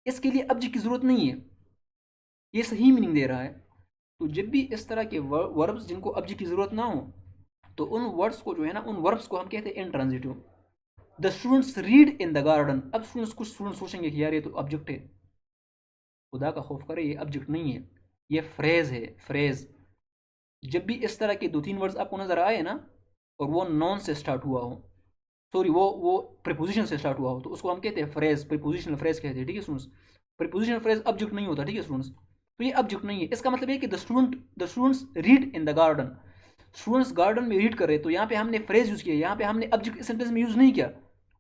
इसके लिए ऑब्जेक्ट की ज़रूरत नहीं है, ये सही मीनिंग दे रहा है। तो जब भी इस तरह के वर्ब्स जिनको ऑब्जेक्ट की ज़रूरत ना हो, तो उन वर्ड्स को जो है ना, उन वर्ब्स को हम कहते हैं intransitive. The students read in the garden. अब स्टूडेंट्स, कुछ स्टूडेंट्स सोचेंगे कि यार ये तो ऑब्जेक्ट है। खुदा का खौफ करे, ये ऑब्जेक्ट नहीं है, ये फ्रेज है, फ्रेज। जब भी इस तरह के दो तीन वर्ड्स आपको नजर आए ना, और वो नॉन से स्टार्ट हुआ हो, सॉरी, वो प्रीपोजिशन से स्टार्ट हुआ हो, तो उसको हम कहते हैं फ्रेज, प्रीपोजिशनल फ्रेज कहते हैं, ठीक है स्टूडेंट्स। प्रीपोजिशनल फ्रेज ऑब्जेक्ट नहीं होता, ठीक है स्टूडेंट्स। तो ये ऑब्जेक्ट नहीं है। इसका मतलब ये कि the students read in the garden. Students garden में रीड कर रहे, तो यहाँ पे हमने फ्रेज यूज किया, यहाँ पे हमने ऑब्जेक्ट सेंटेंस में यूज नहीं किया,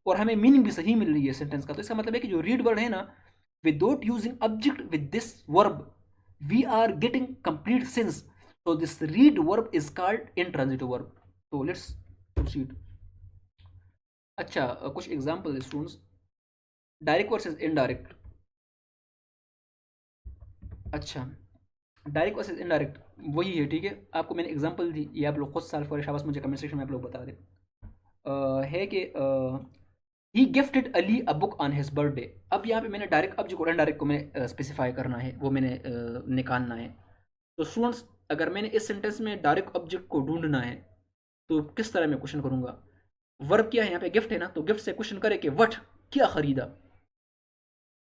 और हमें मीनिंग भी सही मिल रही है सेंटेंस का। तो इसका मतलब है कि जो रीड वर्ड है ना, without using object with this verb, we are getting complete sense. So this read verb is called intransitive verb. So let's proceed. अच्छा, कुछ example students. Direct versus indirect. अच्छा, डायरेक्ट वर्सेस इनडायरेक्ट वही है, ठीक है। आपको मैंने एग्जांपल दी, ये आप लोग खुद सॉल्व करें, शाबाश, मुझे कमेंट सेक्शन में आप लोग बता दें। है कि he gifted Ali a book on his birthday. अब यहाँ पे मैंने डायरेक्ट ऑब्जेक्ट और इनडायरेक्ट को मैंने स्पेसिफाई करना है, वो मैंने निकालना है। तो स्टूडेंट्स, अगर मैंने इस सेंटेंस में डायरेक्ट ऑब्जेक्ट को ढूंढना है, तो किस तरह मैं क्वेश्चन करूंगा। वर्ब क्या है यहाँ पे, गिफ्ट है ना, तो गिफ्ट से क्वेश्चन करे कि व्हाट, क्या खरीदा,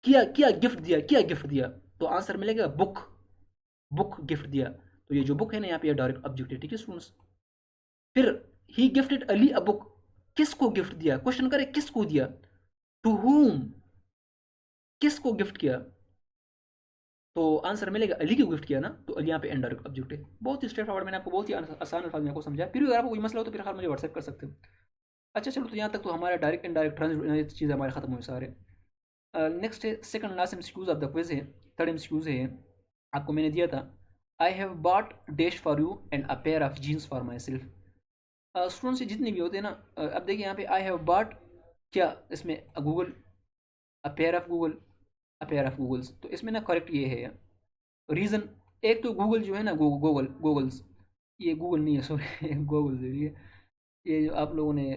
क्या क्या गिफ्ट दिया, क्या गिफ्ट दिया, तो आंसर मिलेगा बुक, बुक गिफ्ट दिया। तो ये जो बुक है ना, यहाँ पे डायरेक्ट ऑब्जेक्ट है, ठीक है स्टूडेंट्स। फिर ही गिफ्टेड अली अ बुक, किसको गिफ्ट दिया, क्वेश्चन करे किसको दिया, टू होम, किसको गिफ्ट किया, तो आंसर मिलेगा अली को गिफ्ट किया ना, तो अली यहाँ पे इनडायरेक्ट ऑब्जेक्ट है। बहुत ही स्ट्रेट फॉरवर्ड, मैंने आपको बहुत ही आसान अल्फाज में आपको समझाया। फिर भी अगर आपको कोई मसला हो तो फिर हाल मुझे व्हाट्सएप कर सकते हो। अच्छा चलो, तो यहाँ तक तो हमारा डायरेक्ट इनडायरेक्ट ट्रांसलेट चीज़ हमारे खत्म हुए सारे। नेक्स्ट है second last MCQs of the quiz है। थर्ड एमसीक्यूज है, आपको मैंने दिया था, I have bought dash for you and a pair of jeans for myself. Students से जितने भी होते हैं ना, अब देखिए यहाँ पे आई हैव बॉट, क्या इसमें goggle, a pair of goggle, a pair of goggles, तो इसमें ना करेक्ट ये है रीज़न। एक तो गूगल जो है ना, गूगल्स, ये गूगल नहीं है, सॉरी गूगल्स है ये जो आप लोगों ने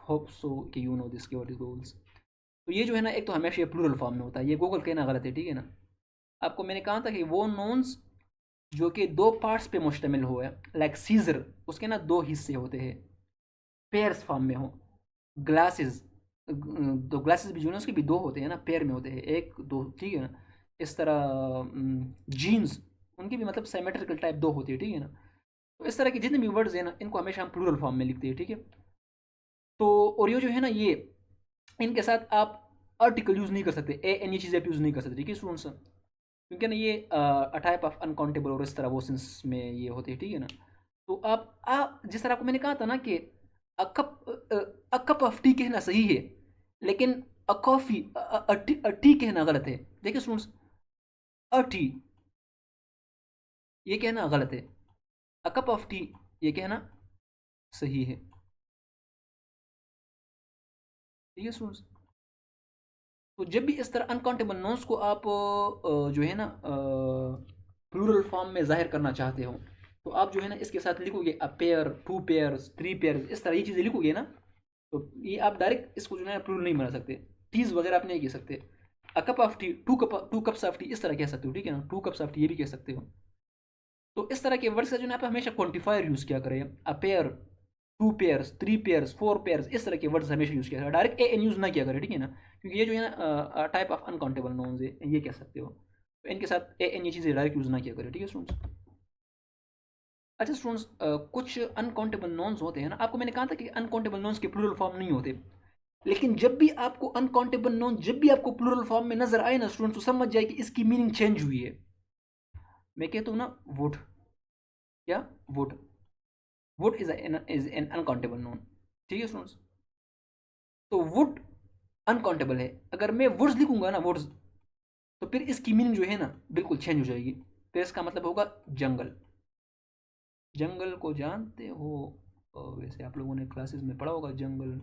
होप सो कि यू नो दिस के व्हाट इज गूगल्स। तो ये जो है ना, एक तो हमेशा ये प्लूरल फॉर्म में होता है, ये गूगल कहना गलत है, ठीक है ना। आपको मैंने कहा था कि वो नोन्स जो कि दो पार्ट्स पे मुश्तमिल हो है, लाइक सीजर, उसके ना दो हिस्से होते हैं, पेयर्स फॉर्म में हो। ग्लासेस, तो ग्लासेस भी जो है ना, उसके भी दो होते हैं ना, पेयर में होते हैं, एक दो, ठीक है ना। इस तरह जीन्स, उनकी भी मतलब सिमेट्रिकल टाइप दो होती है, ठीक है ना। तो इस तरह के जितने भी वर्ड्स हैं ना, इनको हमेशा हम प्लूरल फॉर्म में लिखते हैं, ठीक है। तो और ये जो है ना, ये इनके साथ आप आर्टिकल यूज़ नहीं कर सकते, ए एन, ये चीज़ें आप यूज़ नहीं कर सकते, ठीक है स्टूडेंट्स। क्योंकि ना ये टाइप ऑफ अनकाउंटेबल और इस तरह वो सेंस में ये होते हैं, ठीक है ना। तो आप जिस तरह आपको मैंने कहा था ना कि अ कप ऑफ टी कहना सही है, लेकिन अ कॉफ़ी, अ टी कहना गलत है। देखिए स्टूडेंट्स, अ टी ये कहना गलत है, अ कप ऑफ टी ये कहना सही है, ठीक है स्टूडेंट्स। तो जब भी इस तरह अनकाउंटेबल नोन्स को आप जो है ना प्लूरल फॉर्म में जाहिर करना चाहते हो, तो आप जो है ना इसके साथ लिखोगे a pair, two pairs, three pairs, इस तरह ये चीज़ें लिखोगे ना, तो ये आप डायरेक्ट इसको जो है प्लूरल नहीं बना सकते। टीज वगैरह आप नहीं कह सकते। A cup of T, two cups of T, इस तरह कह सकते हो, ठीक है ना, टू कप्स ऑफ टी ये भी कह सकते हो। तो इस तरह के वर्ड्स का जो है आप हमेशा क्वांटिफायर यूज़ किया करें, a pair, two pairs, three pairs, four pairs, इस तरह के वर्ड्स हमेशा यूज़ किया करें, डायरेक्ट ए एन यूज़ ना किया करें, ठीक है ना। क्योंकि ये जो है ना टाइप ऑफ अनकाउंटेबल नोन्स है, ये कह सकते हो। तो इनके साथ ए एन ये चीज़ें डायरेक्ट यूज़ ना किया करें, ठीक है स्टूडेंट्स। अच्छा स्टूडेंट्स, कुछ अनकाउंटेबल नोन्स होते हैं ना, आपको मैंने कहा था कि अनकाउंटेबल नोन्स के प्लूरल फॉर्म नहीं होते, लेकिन जब भी आपको अनकाउंटेबल नोन, जब भी आपको प्लूरल फॉर्म में नजर आए ना स्टूडेंट्स, तो समझ जाए कि इसकी मीनिंग चेंज हुई है। मैं कहता हूँ ना वुड, क्या, would, would is an uncountable known, ठीक है स्टूडेंट्स। तो वुड अनकाउंटेबल है, अगर मैं वुड्स लिखूंगा ना, वुड्स, तो फिर इसकी मीनिंग जो है ना बिल्कुल चेंज हो जाएगी। फिर इसका मतलब होगा जंगल। जंगल को जानते हो, वैसे आप लोगों ने क्लासेस में पढ़ा होगा जंगल।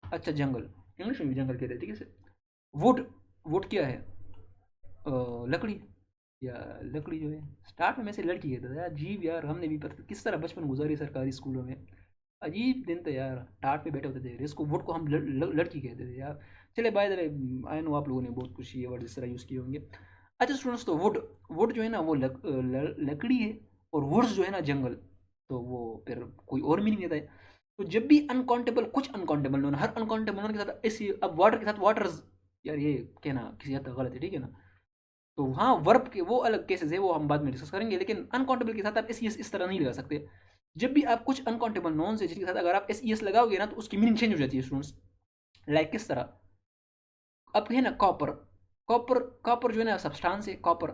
अच्छा जंगल, इंग्लिश में भी जंगल कहते हैं, ठीक है। वुड, वुड क्या है, लकड़ी, या लकड़ी जो है, स्टार्ट में मैं से लड़की कहता था यार, जीव यार, हमने भी पता किस तरह बचपन गुजारी सरकारी स्कूलों में। अजीब दिन थे यार, टाट पे बैठे होते थे, इसको वुड को हम लड़की कहते थे यार। चले by the way, I know आप लोगों ने बहुत कुछ ये वर्ड इस तरह यूज़ किए होंगे। अच्छा स्टूडेंट्स, तो वुड, वुड जो है ना वो लकड़ी है, और वुड्स जो है ना जंगल, तो वो फिर कोई और मीनिंग देता है। तो जब भी अनकाउंटेबल, कुछ अनकाउंटेबल नोन, हर अनकाउंटेबल नोन के साथ ऐसी, अब वाटर के साथ वाटर्स, यार ये कहना किसी हद तक गलत है, ठीक है ना। तो हाँ, वर्ब के वो अलग केसेस है, वो हम बाद में डिस्कस करेंगे, लेकिन अनकाउंटेबल के साथ आप एस इस तरह नहीं लगा सकते। जब भी आप कुछ अनकाउंटेबल नॉन से जिसके साथ अगर आप एस लगाओगे ना, तो उसकी मीनिंग चेंज हो जाती है स्टूडेंट्स। लाइक किस तरह, अब है ना कॉपर, कॉपर, कॉपर जो है ना सब्सटेंस है कॉपर,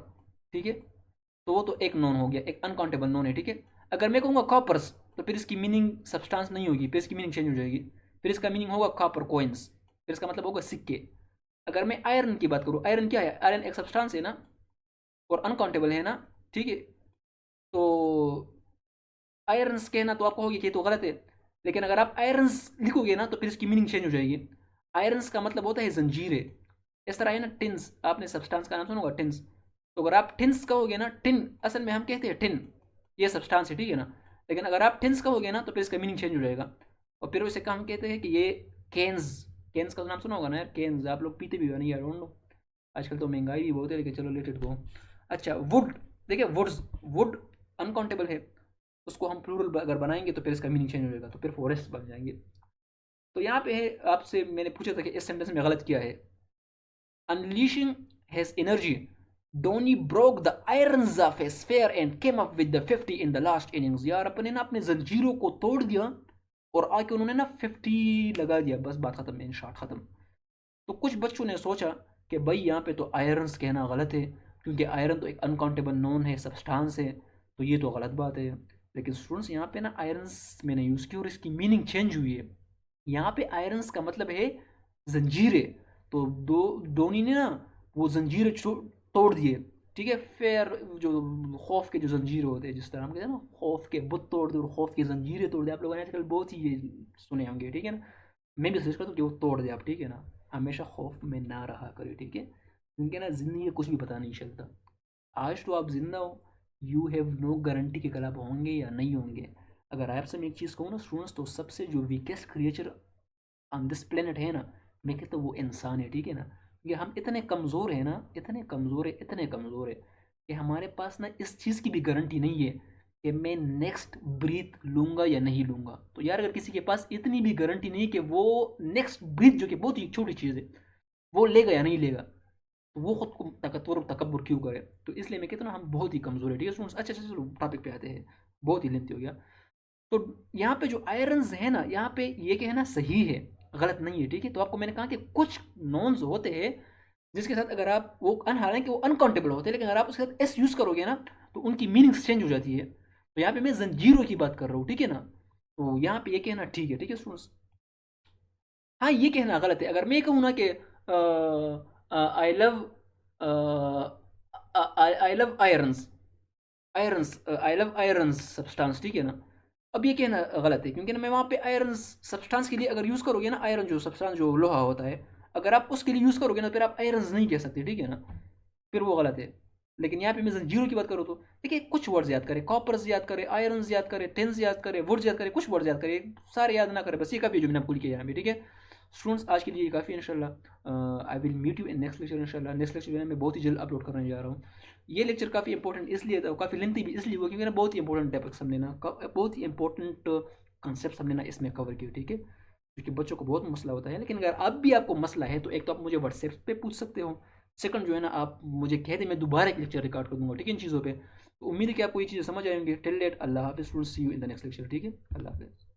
ठीक है। तो वो तो एक नॉन हो गया, एक अनकाउंटेबल नॉन है, ठीक है। अगर मैं कहूँगा कॉपर्स, तो फिर इसकी मीनिंग सब्सटेंस नहीं होगी, फिर इसकी मीनिंग चेंज हो जाएगी। फिर इसका मीनिंग होगा कॉपर कोइंस, फिर इसका मतलब होगा सिक्के। अगर मैं आयरन की बात करूँ, आयरन क्या है, आयरन एक सब्सटेंस है ना, और अनकाउंटेबल है ना, ठीक है। तो आयरन्स कहना तो आप कहोगे कि ये तो गलत है, लेकिन अगर आप आयरन्स लिखोगे ना, तो फिर इसकी मीनिंग चेंज हो जाएगी। आयरन्स का मतलब होता है जंजीरें। इस तरह है ना टिन्स, आपने सब्सटेंस का नाम सुना होगा टिन्स। तो अगर आप टिन्स कहोगे ना, टिन असल में हम कहते हैं टिन, ये सब्सटेंस है, ठीक है ना। लेकिन अगर आप टिन्स कहोगे ना, तो फिर इसका मीनिंग चेंज हो जाएगा। और फिर उसे हम कहते हैं कि ये केन्स, केन्स का तो नाम सुना होगा ना यार, केन्स आप लोग पीते भी हो नहीं यार, डोंट नो। आजकल तो महंगाई भी बहुत है, लेकिन चलो लेट इट गो। अच्छा वुड, देखिए वुड्स, वुड अनकाउंटेबल है, उसको हम प्लूरल अगर बनाएंगे तो फिर इसका मीनिंग चेंज हो जाएगा, तो फिर फॉरेस्ट बन जाएंगे। तो यहाँ पे है, आपसे मैंने पूछा था कि इस सेंटेंस में गलत क्या है। Unleashing his energy, Dhoni broke the irons of his sphere and came up with the 50 in the last innings. यार अपने ना अपने जंजीरों को तोड़ दिया, और आके उन्होंने ना 50 लगा दिया, बस बात खत्म, इन शॉट खत्म। तो कुछ बच्चों ने सोचा कि भाई यहाँ पे तो आयरन्स कहना गलत है, क्योंकि आयरन तो एक अनकाउंटेबल नोन है, सब्सटेंस है, तो ये तो गलत बात है। लेकिन स्टूडेंट्स यहाँ पे ना आयरन्स मैंने यूज़ की और इसकी मीनिंग चेंज हुई है। यहाँ पे आयरन्स का मतलब है जंजीरें। तो धोनी ने ना वो जंजीरें तोड़ दिए, ठीक है। फिर जो खौफ के जो जंजीर होते हैं, जिस तरह हम कहते हैं ना, खौफ के बुत तोड़ दे और खौफ की जंजीरें तोड़ दे, आप लोगों ने आजकल बहुत ही ये सुने होंगे, ठीक है ना। मैं भी सजेस्ट करता हूँ कि वो तोड़ दे आप, ठीक है ना। हमेशा खौफ में ना रहा करो, ठीक है, क्योंकि ना ज़िंदगी का कुछ भी पता नहीं चलता। आज तो आप जिंदा हो, यू हैव नो गारंटी कि कल आप होंगे या नहीं होंगे। अगर आपसे मैं एक चीज़ कहूँ ना स्टूडेंट्स, तो सबसे जो weakest creature on this planet है ना, मैं कहता हूँ वो इंसान है, ठीक है ना। ये हम इतने कमज़ोर हैं ना, इतने कमज़ोर है, इतने कमज़ोर है, कि हमारे पास ना इस चीज़ की भी गारंटी नहीं है कि मैं नेक्स्ट ब्रीथ लूँगा या नहीं लूँगा। तो यार अगर किसी के पास इतनी भी गारंटी नहीं कि वो नेक्स्ट ब्रीथ, जो कि बहुत ही छोटी चीज़ है, वो लेगा या नहीं लेगा, तो वो खुद को ताकतवर और तकबर क्यों करे। तो इसलिए मैं कहता हूँ ना हम बहुत ही कमज़ोर है, ठीक है स्टूडेंट्स। अच्छा अच्छा, चलो टॉपिक पे आते हैं, बहुत ही लेंथी हो गया। तो यहाँ पे जो आयरन्स है ना, यहाँ पे ये कहना सही है, गलत नहीं है, ठीक है। तो आपको मैंने कहा कि कुछ नॉन्स होते हैं जिसके साथ अगर आप वो हालांकि वो अनकाउंटेबल होते हैं, लेकिन अगर आप उसके साथ एस यूज़ करोगे ना, तो उनकी मीनिंग्स चेंज हो जाती है। तो यहाँ पे मैं जंजीरों की बात कर रहा हूँ, ठीक है ना। तो यहाँ पे ये कहना ठीक है, ठीक है स्टूडेंट्स। हाँ, ये कहना गलत है। अगर मैं कहूँ ना कि I love, I love irons, irons, I love irons substance, ठीक है ना। अब ये कहना गलत है, क्योंकि ना मैं वहाँ पे आयरन्स सब्सटेंस के लिए अगर यूज़ करोगे ना, आयरन जो सब्सटेंस जो लोहा होता है, अगर आप उसके लिए यूज़ करोगे ना, फिर आप आयरन्स नहीं कह सकते, ठीक है ना, फिर वो गलत है। लेकिन यहाँ पे मैं जीरो की बात करूँ तो देखिए, कुछ वर्ड्स याद करें, कॉपर्स याद करें, आयरन्स याद करें, टिन्स याद करें, वुड्स याद करें, कुछ वर्ड्स याद करें, सारे याद ना करें, बस ये काफ़ी है जो मैंने आपको लिखे यहाँ पे, ठीक है स्टूडेंट्स। आज के लिए काफ़ी इंशाल्लाह। I will meet you in next lecture इंशाल्लाह। नेक्स्ट लेक्चर मैं बहुत ही जल्द अपलोड करने जा रहा हूँ। ये लेक्चर काफ़ी इंपॉर्टेंट इसलिए था, काफ़ी लेंथी भी इसलिए हुआ, क्योंकि ना बहुत ही इंपॉर्टेंट टॉपिक्स हमने ना, बहुत ही इंपॉर्टेंट कंसेप्ट हमने ना इसमें कवर किए, ठीक है। क्योंकि बच्चों को बहुत मसला होता है, लेकिन अगर आप भी आपको मसला है, तो एक तो आप मुझे व्हाट्सएप पे पूछ सकते हो, सेकंड जो है ना आप मुझे कह दें, मैं दोबारा एक लेक्चर रिकॉर्ड कर दूंगा, ठीक है, इन चीज़ों पे। तो उम्मीद है कि आपको ये चीज़ें समझ आएंगे। टिल डेट अल्लाह हाफिज़ students, see you in the next lecture, ठीक है, अल्लाह हाफिज़।